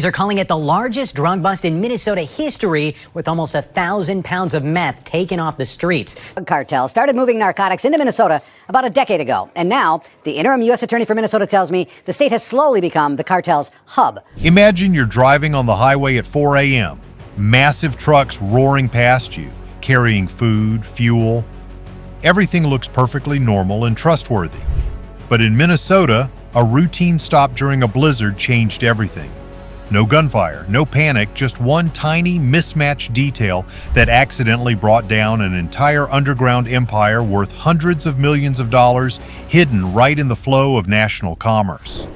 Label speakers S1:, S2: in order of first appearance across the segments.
S1: They're calling it the largest drug bust in Minnesota history, with almost 1,000 pounds of meth taken off the streets.
S2: The cartel started moving narcotics into Minnesota about a decade ago, and now the interim U.S. Attorney for Minnesota tells me the state has slowly become the cartel's hub.
S3: Imagine you're driving on the highway at 4 a.m., massive trucks roaring past you, carrying food, fuel. Everything looks perfectly normal and trustworthy. But in Minnesota, a routine stop during a blizzard changed everything. No gunfire, no panic, just one tiny mismatched detail that accidentally brought down an entire underground empire worth hundreds of millions of dollars, hidden right in the flow of national commerce.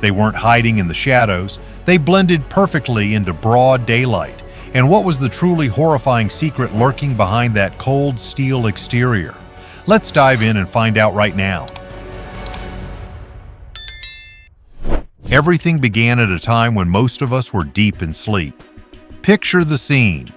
S3: They weren't hiding in the shadows, they blended perfectly into broad daylight. And what was the truly horrifying secret lurking behind that cold steel exterior? Let's dive in and find out right now. Everything began at a time when most of us were deep in sleep. Picture the scene.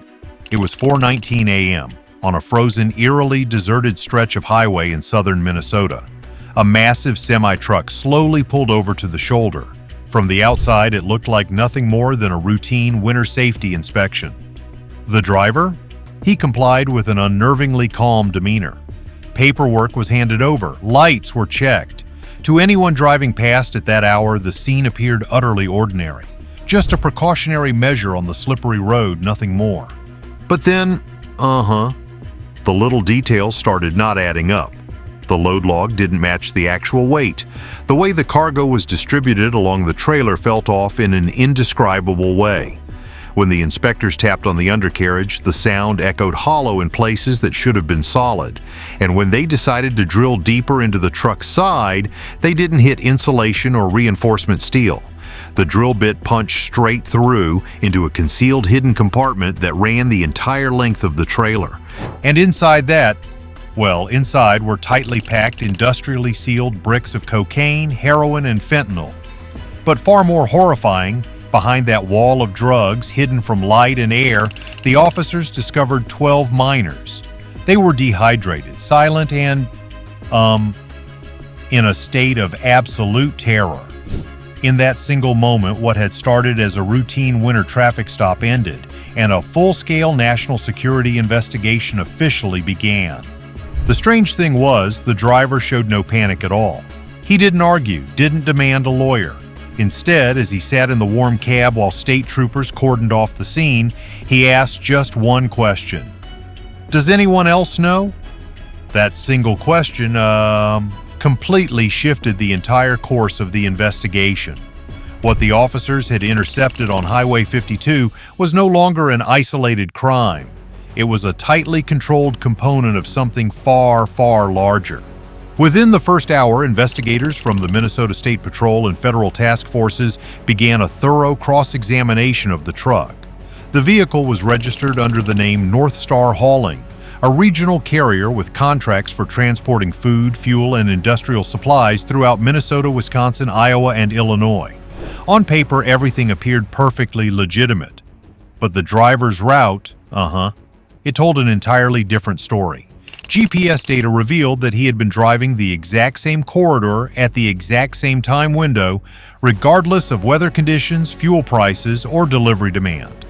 S3: It was 4:19 a.m. on a frozen, eerily deserted stretch of highway in southern Minnesota. A massive semi-truck slowly pulled over to the shoulder. From the outside, it looked like nothing more than a routine winter safety inspection. The driver? He complied with an unnervingly calm demeanor. Paperwork was handed over, lights were checked. To anyone driving past at that hour, the scene appeared utterly ordinary. Just a precautionary measure on the slippery road, nothing more. But then, the little details started not adding up. The load log didn't match the actual weight. The way the cargo was distributed along the trailer felt off in an indescribable way. When the inspectors tapped on the undercarriage, the sound echoed hollow in places that should have been solid. And when they decided to drill deeper into the truck's side, they didn't hit insulation or reinforcement steel. The drill bit punched straight through into a concealed hidden compartment that ran the entire length of the trailer. And inside were tightly packed, industrially sealed bricks of cocaine, heroin, and fentanyl. But far more horrifying, behind that wall of drugs hidden from light and air, the officers discovered 12 minors. They were dehydrated, silent, and, in a state of absolute terror. In that single moment, what had started as a routine winter traffic stop ended, and a full-scale national security investigation officially began. The strange thing was, the driver showed no panic at all. He didn't argue, didn't demand a lawyer. Instead, as he sat in the warm cab while state troopers cordoned off the scene, he asked just one question. Does anyone else know? That single question, completely shifted the entire course of the investigation. What the officers had intercepted on Highway 52 was no longer an isolated crime. It was a tightly controlled component of something far, far larger. Within the first hour, investigators from the Minnesota State Patrol and federal task forces began a thorough cross-examination of the truck. The vehicle was registered under the name North Star Hauling, a regional carrier with contracts for transporting food, fuel, and industrial supplies throughout Minnesota, Wisconsin, Iowa, and Illinois. On paper, everything appeared perfectly legitimate. But the driver's route, it told an entirely different story. GPS data revealed that he had been driving the exact same corridor at the exact same time window, regardless of weather conditions, fuel prices, or delivery demand.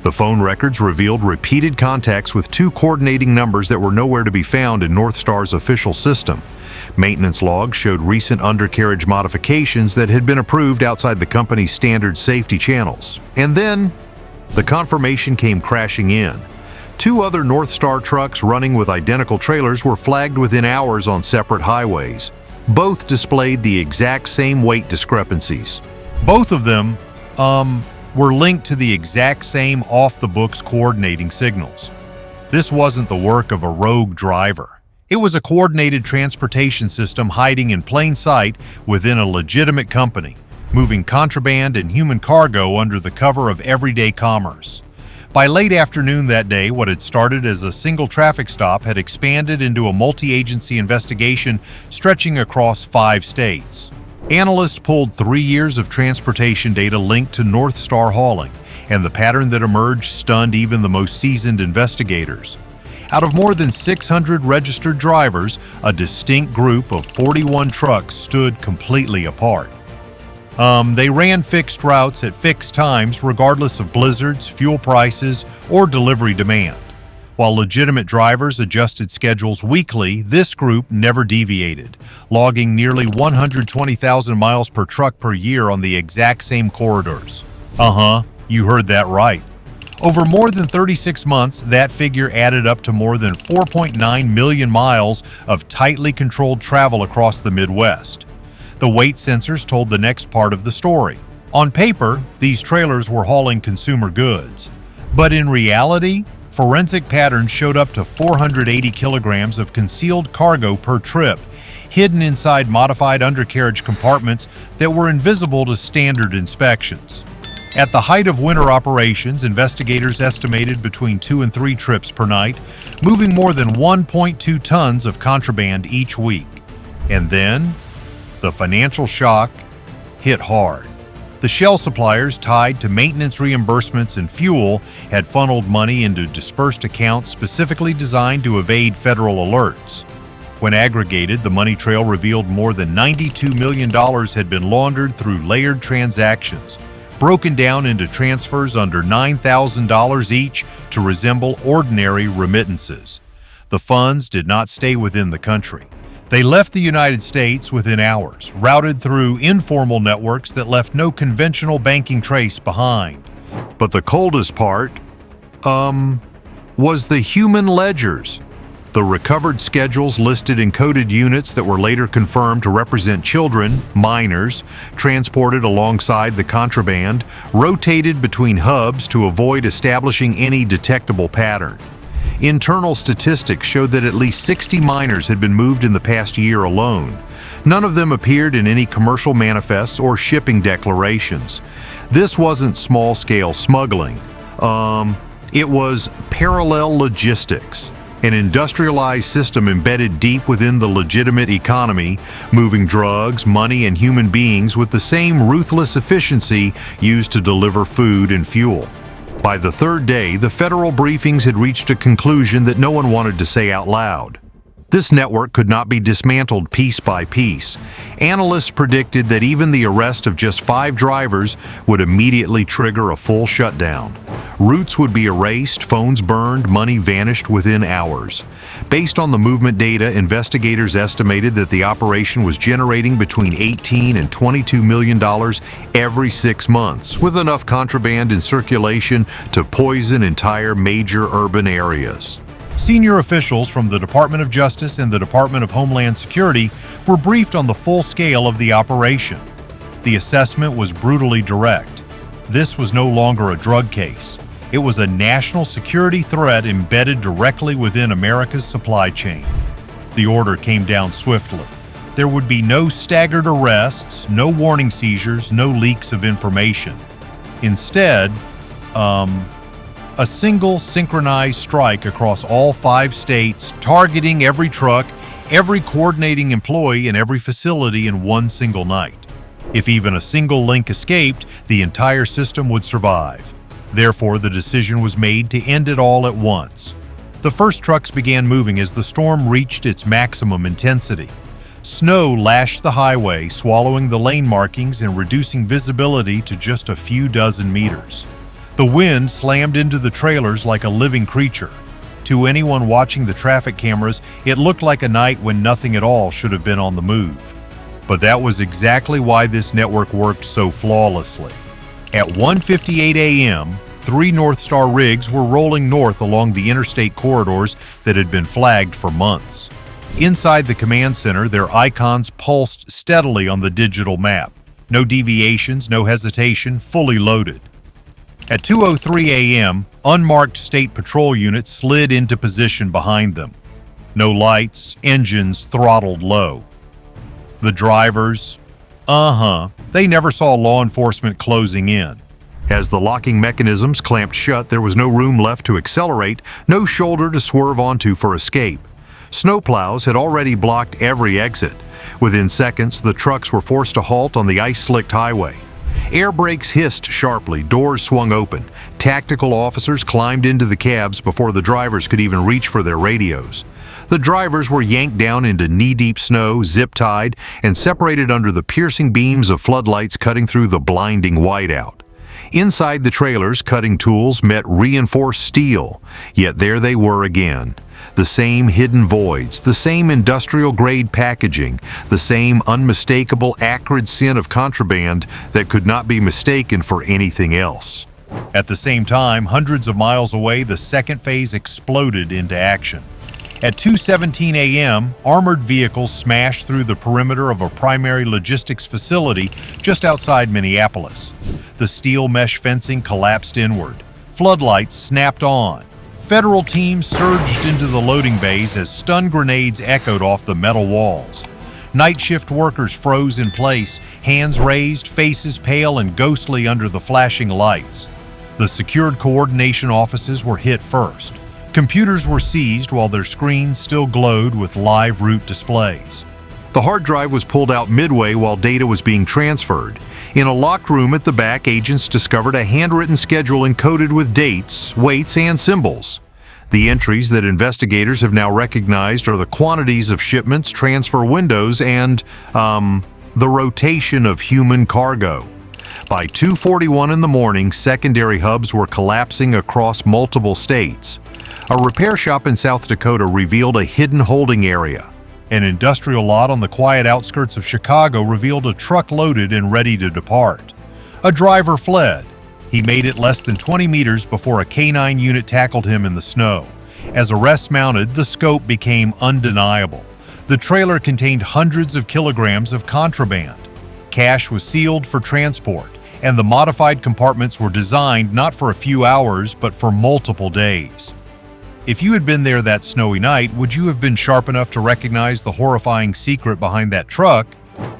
S3: The phone records revealed repeated contacts with two coordinating numbers that were nowhere to be found in North Star's official system. Maintenance logs showed recent undercarriage modifications that had been approved outside the company's standard safety channels. And then, the confirmation came crashing in. Two other North Star trucks running with identical trailers were flagged within hours on separate highways. Both displayed the exact same weight discrepancies. Both of them, were linked to the exact same off-the-books coordinating signals. This wasn't the work of a rogue driver. It was a coordinated transportation system hiding in plain sight within a legitimate company, moving contraband and human cargo under the cover of everyday commerce. By late afternoon that day, what had started as a single traffic stop had expanded into a multi-agency investigation stretching across 5 states. Analysts pulled 3 years of transportation data linked to North Star Hauling, and the pattern that emerged stunned even the most seasoned investigators. Out of more than 600 registered drivers, a distinct group of 41 trucks stood completely apart. They ran fixed routes at fixed times regardless of blizzards, fuel prices, or delivery demand. While legitimate drivers adjusted schedules weekly, this group never deviated, logging nearly 120,000 miles per truck per year on the exact same corridors. You heard that right. Over more than 36 months, that figure added up to more than 4.9 million miles of tightly controlled travel across the Midwest. The weight sensors told the next part of the story. On paper, these trailers were hauling consumer goods. But in reality, forensic patterns showed up to 480 kilograms of concealed cargo per trip, hidden inside modified undercarriage compartments that were invisible to standard inspections. At the height of winter operations, investigators estimated between 2 and 3 trips per night, moving more than 1.2 tons of contraband each week. And then, the financial shock hit hard. The shell suppliers tied to maintenance reimbursements and fuel had funneled money into dispersed accounts specifically designed to evade federal alerts. When aggregated, the money trail revealed more than $92 million had been laundered through layered transactions, broken down into transfers under $9,000 each to resemble ordinary remittances. The funds did not stay within the country. They left the United States within hours, routed through informal networks that left no conventional banking trace behind. But the coldest part, was the human ledgers. The recovered schedules listed encoded units that were later confirmed to represent children, minors, transported alongside the contraband, rotated between hubs to avoid establishing any detectable pattern. Internal statistics showed that at least 60 minors had been moved in the past year alone. None of them appeared in any commercial manifests or shipping declarations. This wasn't small-scale smuggling. It was parallel logistics, an industrialized system embedded deep within the legitimate economy, moving drugs, money, and human beings with the same ruthless efficiency used to deliver food and fuel. By the third day, the federal briefings had reached a conclusion that no one wanted to say out loud. This network could not be dismantled piece by piece. Analysts predicted that even the arrest of just 5 drivers would immediately trigger a full shutdown. Routes would be erased, phones burned, money vanished within hours. Based on the movement data, investigators estimated that the operation was generating between $18 and $22 million every 6 months, with enough contraband in circulation to poison entire major urban areas. Senior officials from the Department of Justice and the Department of Homeland Security were briefed on the full scale of the operation. The assessment was brutally direct. This was no longer a drug case. It was a national security threat embedded directly within America's supply chain. The order came down swiftly. There would be no staggered arrests, no warning seizures, no leaks of information. Instead, a single synchronized strike across all 5 states, targeting every truck, every coordinating employee, and every facility in one single night. If even a single link escaped, the entire system would survive. Therefore, the decision was made to end it all at once. The first trucks began moving as the storm reached its maximum intensity. Snow lashed the highway, swallowing the lane markings and reducing visibility to just a few dozen meters. The wind slammed into the trailers like a living creature. To anyone watching the traffic cameras, it looked like a night when nothing at all should have been on the move. But that was exactly why this network worked so flawlessly. At 1:58 a.m., 3 North Star rigs were rolling north along the interstate corridors that had been flagged for months. Inside the command center, their icons pulsed steadily on the digital map. No deviations, no hesitation, fully loaded. At 2:03 a.m., unmarked state patrol units slid into position behind them. No lights, engines throttled low. The drivers, they never saw law enforcement closing in. As the locking mechanisms clamped shut, there was no room left to accelerate, no shoulder to swerve onto for escape. Snowplows had already blocked every exit. Within seconds, the trucks were forced to halt on the ice-slicked highway. Air brakes hissed sharply, doors swung open. Tactical officers climbed into the cabs before the drivers could even reach for their radios. The drivers were yanked down into knee-deep snow, zip-tied, and separated under the piercing beams of floodlights cutting through the blinding whiteout. Inside the trailers, cutting tools met reinforced steel, yet there they were again. The same hidden voids, the same industrial-grade packaging, the same unmistakable acrid scent of contraband that could not be mistaken for anything else. At the same time, hundreds of miles away, the second phase exploded into action. At 2:17 a.m., armored vehicles smashed through the perimeter of a primary logistics facility just outside Minneapolis. The steel mesh fencing collapsed inward. Floodlights snapped on. Federal teams surged into the loading bays as stun grenades echoed off the metal walls. Night shift workers froze in place, hands raised, faces pale and ghostly under the flashing lights. The secured coordination offices were hit first. Computers were seized while their screens still glowed with live route displays. The hard drive was pulled out midway while data was being transferred. In a locked room at the back, agents discovered a handwritten schedule encoded with dates, weights, and symbols. The entries that investigators have now recognized are the quantities of shipments, transfer windows, and, the rotation of human cargo. By 2:41 in the morning, secondary hubs were collapsing across multiple states. A repair shop in South Dakota revealed a hidden holding area. An industrial lot on the quiet outskirts of Chicago revealed a truck loaded and ready to depart. A driver fled. He made it less than 20 meters before a K-9 unit tackled him in the snow. As arrests mounted, the scope became undeniable. The trailer contained hundreds of kilograms of contraband. Cash was sealed for transport, and the modified compartments were designed not for a few hours, but for multiple days. If you had been there that snowy night, would you have been sharp enough to recognize the horrifying secret behind that truck?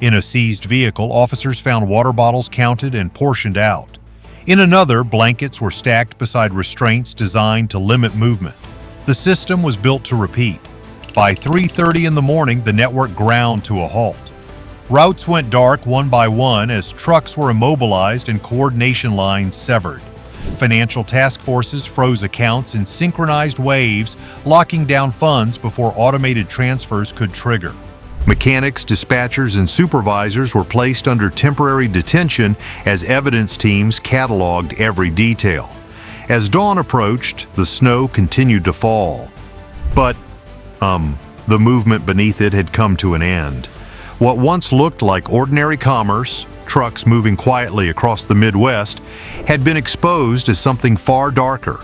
S3: In a seized vehicle, officers found water bottles counted and portioned out. In another, blankets were stacked beside restraints designed to limit movement. The system was built to repeat. By 3:30 in the morning, the network ground to a halt. Routes went dark one by one as trucks were immobilized and coordination lines severed. Financial task forces froze accounts in synchronized waves, locking down funds before automated transfers could trigger. Mechanics, dispatchers, and supervisors were placed under temporary detention as evidence teams cataloged every detail. As dawn approached, the snow continued to fall. But, the movement beneath it had come to an end. What once looked like ordinary commerce, trucks moving quietly across the Midwest, had been exposed as something far darker.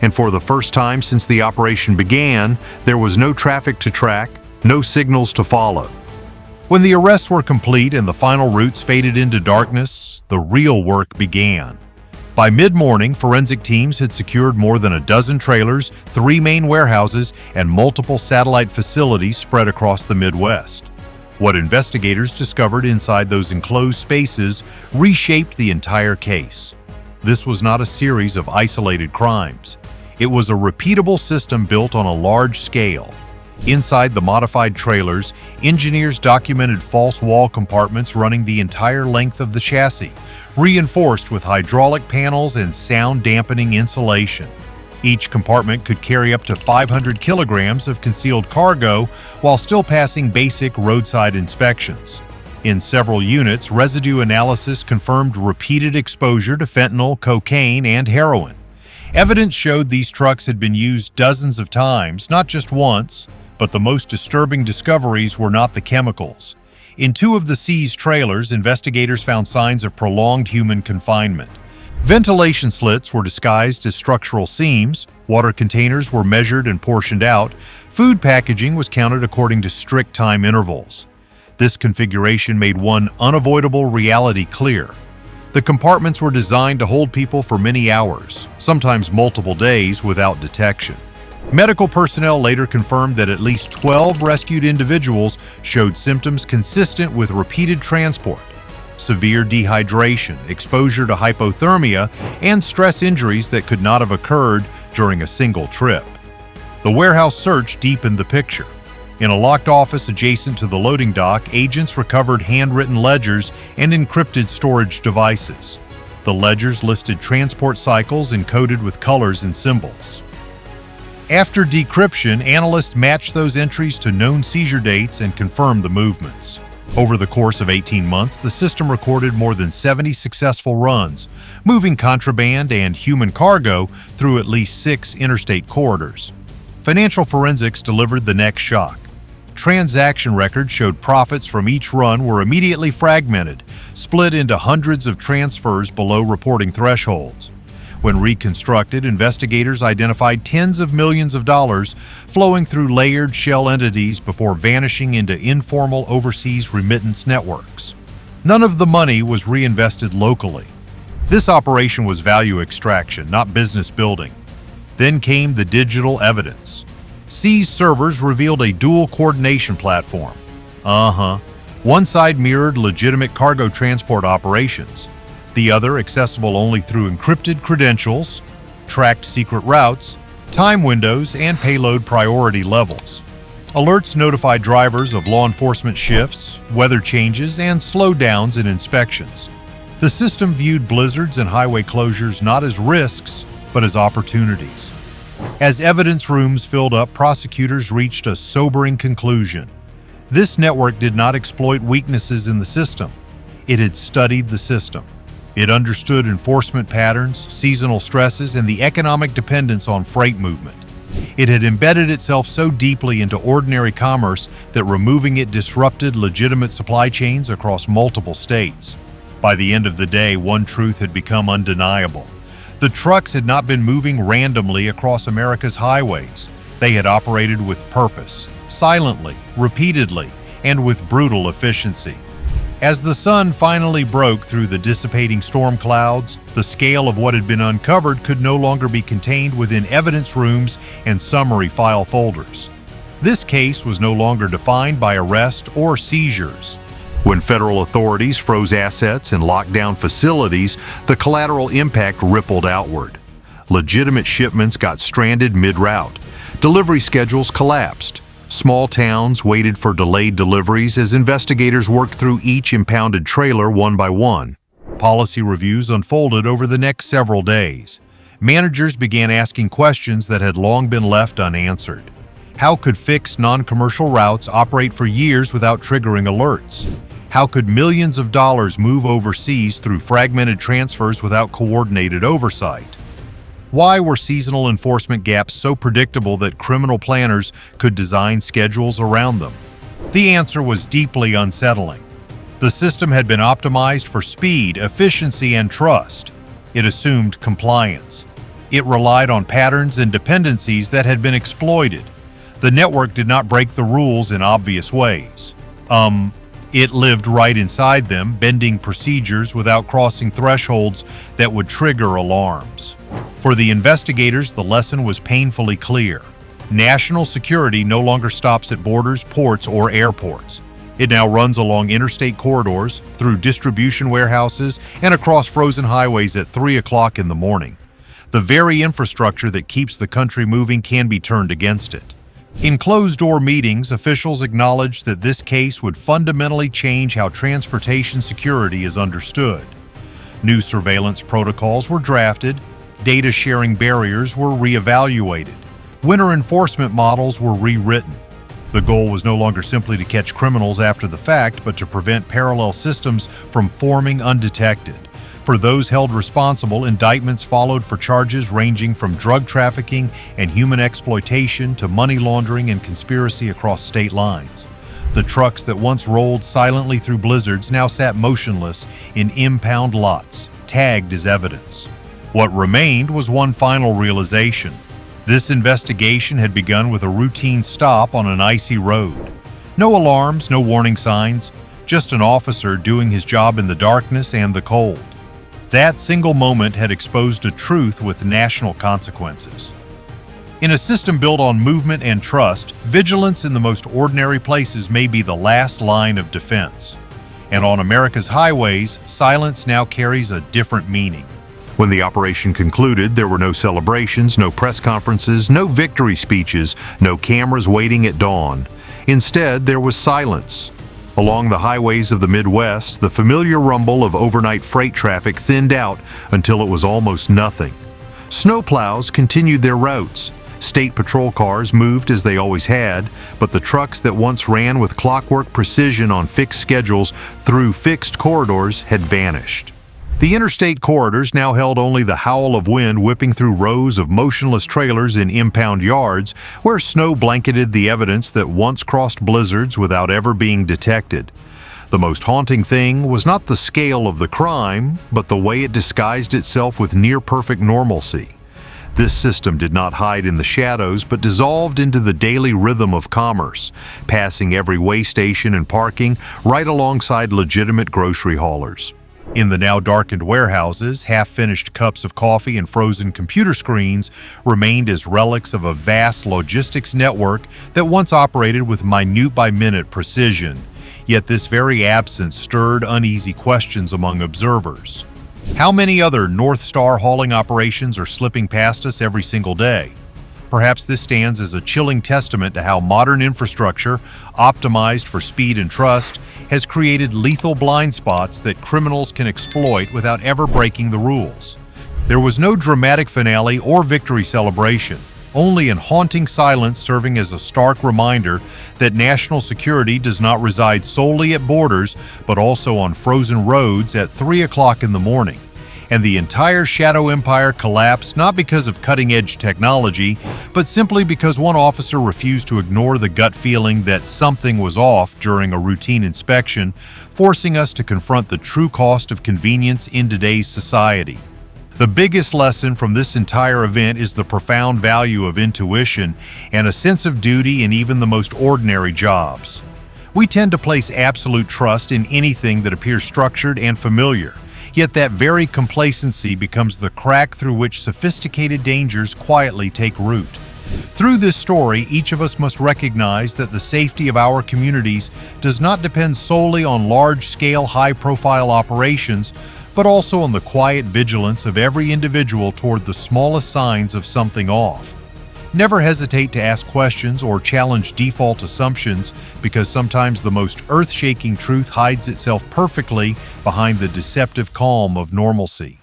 S3: And for the first time since the operation began, there was no traffic to track, no signals to follow. When the arrests were complete and the final routes faded into darkness, the real work began. By mid-morning, forensic teams had secured more than a dozen trailers, 3 main warehouses, and multiple satellite facilities spread across the Midwest. What investigators discovered inside those enclosed spaces reshaped the entire case. This was not a series of isolated crimes. It was a repeatable system built on a large scale. Inside the modified trailers, engineers documented false wall compartments running the entire length of the chassis, reinforced with hydraulic panels and sound-dampening insulation. Each compartment could carry up to 500 kilograms of concealed cargo while still passing basic roadside inspections. In several units, residue analysis confirmed repeated exposure to fentanyl, cocaine, and heroin. Evidence showed these trucks had been used dozens of times, not just once, but the most disturbing discoveries were not the chemicals. In 2 of the seized trailers, investigators found signs of prolonged human confinement. Ventilation slits were disguised as structural seams, water containers were measured and portioned out, food packaging was counted according to strict time intervals. This configuration made one unavoidable reality clear. The compartments were designed to hold people for many hours, sometimes multiple days, without detection. Medical personnel later confirmed that at least 12 rescued individuals showed symptoms consistent with repeated transport. Severe dehydration, exposure to hypothermia, and stress injuries that could not have occurred during a single trip. The warehouse search deepened the picture. In a locked office adjacent to the loading dock, agents recovered handwritten ledgers and encrypted storage devices. The ledgers listed transport cycles encoded with colors and symbols. After decryption, analysts matched those entries to known seizure dates and confirmed the movements. Over the course of 18 months, the system recorded more than 70 successful runs, moving contraband and human cargo through at least 6 interstate corridors. Financial forensics delivered the next shock. Transaction records showed profits from each run were immediately fragmented, split into hundreds of transfers below reporting thresholds. When reconstructed, investigators identified tens of millions of dollars flowing through layered shell entities before vanishing into informal overseas remittance networks. None of the money was reinvested locally. This operation was value extraction, not business building. Then came the digital evidence. Seized servers revealed a dual coordination platform. One side mirrored legitimate cargo transport operations. The other, accessible only through encrypted credentials, tracked secret routes, time windows, and payload priority levels. Alerts notified drivers of law enforcement shifts, weather changes, and slowdowns in inspections. The system viewed blizzards and highway closures not as risks, but as opportunities. As evidence rooms filled up, prosecutors reached a sobering conclusion. This network did not exploit weaknesses in the system. It had studied the system. It understood enforcement patterns, seasonal stresses, and the economic dependence on freight movement. It had embedded itself so deeply into ordinary commerce that removing it disrupted legitimate supply chains across multiple states. By the end of the day, one truth had become undeniable. The trucks had not been moving randomly across America's highways. They had operated with purpose, silently, repeatedly, and with brutal efficiency. As the sun finally broke through the dissipating storm clouds, the scale of what had been uncovered could no longer be contained within evidence rooms and summary file folders. This case was no longer defined by arrest or seizures. When federal authorities froze assets and locked down facilities, the collateral impact rippled outward. Legitimate shipments got stranded mid-route. Delivery schedules collapsed. Small towns waited for delayed deliveries as investigators worked through each impounded trailer one by one. Policy reviews unfolded over the next several days. Managers began asking questions that had long been left unanswered. How could fixed non-commercial routes operate for years without triggering alerts? How could millions of dollars move overseas through fragmented transfers without coordinated oversight? Why were seasonal enforcement gaps so predictable that criminal planners could design schedules around them? The answer was deeply unsettling. The system had been optimized for speed, efficiency, and trust. It assumed compliance. It relied on patterns and dependencies that had been exploited. The network did not break the rules in obvious ways. It lived right inside them, bending procedures without crossing thresholds that would trigger alarms. For the investigators, the lesson was painfully clear. National security no longer stops at borders, ports, or airports. It now runs along interstate corridors, through distribution warehouses, and across frozen highways at 3 o'clock in the morning. The very infrastructure that keeps the country moving can be turned against it. In closed-door meetings, officials acknowledged that this case would fundamentally change how transportation security is understood. New surveillance protocols were drafted, data-sharing barriers were reevaluated, winter enforcement models were rewritten. The goal was no longer simply to catch criminals after the fact, but to prevent parallel systems from forming undetected. For those held responsible, indictments followed for charges ranging from drug trafficking and human exploitation to money laundering and conspiracy across state lines. The trucks that once rolled silently through blizzards now sat motionless in impound lots, tagged as evidence. What remained was one final realization. This investigation had begun with a routine stop on an icy road. No alarms, no warning signs, just an officer doing his job in the darkness and the cold. That single moment had exposed a truth with national consequences. In a system built on movement and trust, vigilance in the most ordinary places may be the last line of defense. And on America's highways, silence now carries a different meaning. When the operation concluded, there were no celebrations, no press conferences, no victory speeches, no cameras waiting at dawn. Instead, there was silence. Along the highways of the Midwest, the familiar rumble of overnight freight traffic thinned out until it was almost nothing. Snowplows continued their routes. State patrol cars moved as they always had, but the trucks that once ran with clockwork precision on fixed schedules through fixed corridors had vanished. The interstate corridors now held only the howl of wind whipping through rows of motionless trailers in impound yards where snow blanketed the evidence that once crossed blizzards without ever being detected. The most haunting thing was not the scale of the crime, but the way it disguised itself with near-perfect normalcy. This system did not hide in the shadows, but dissolved into the daily rhythm of commerce, passing every way station and parking right alongside legitimate grocery haulers. In the now darkened warehouses, half-finished cups of coffee and frozen computer screens remained as relics of a vast logistics network that once operated with minute-by-minute precision. Yet this very absence stirred uneasy questions among observers. How many other North Star hauling operations are slipping past us every single day? Perhaps this stands as a chilling testament to how modern infrastructure, optimized for speed and trust, has created lethal blind spots that criminals can exploit without ever breaking the rules. There was no dramatic finale or victory celebration, only an haunting silence serving as a stark reminder that national security does not reside solely at borders, but also on frozen roads at 3 o'clock in the morning. And the entire Shadow Empire collapsed not because of cutting-edge technology, but simply because one officer refused to ignore the gut feeling that something was off during a routine inspection, forcing us to confront the true cost of convenience in today's society. The biggest lesson from this entire event is the profound value of intuition and a sense of duty in even the most ordinary jobs. We tend to place absolute trust in anything that appears structured and familiar. Yet that very complacency becomes the crack through which sophisticated dangers quietly take root. Through this story, each of us must recognize that the safety of our communities does not depend solely on large-scale, high-profile operations, but also on the quiet vigilance of every individual toward the smallest signs of something off. Never hesitate to ask questions or challenge default assumptions, because sometimes the most earth-shaking truth hides itself perfectly behind the deceptive calm of normalcy.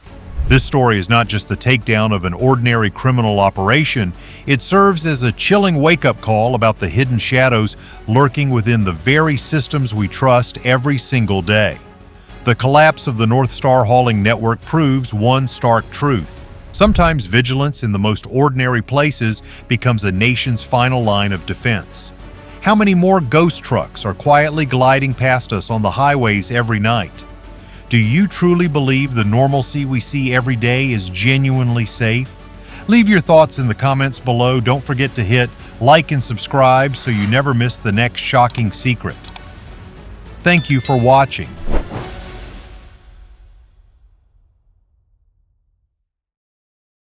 S3: This story is not just the takedown of an ordinary criminal operation, it serves as a chilling wake-up call about the hidden shadows lurking within the very systems we trust every single day. The collapse of the North Star hauling network proves one stark truth. Sometimes vigilance in the most ordinary places becomes a nation's final line of defense. How many more ghost trucks are quietly gliding past us on the highways every night? Do you truly believe the normalcy we see every day is genuinely safe? Leave your thoughts in the comments below. Don't forget to hit like and subscribe so you never miss the next shocking secret. Thank you for watching.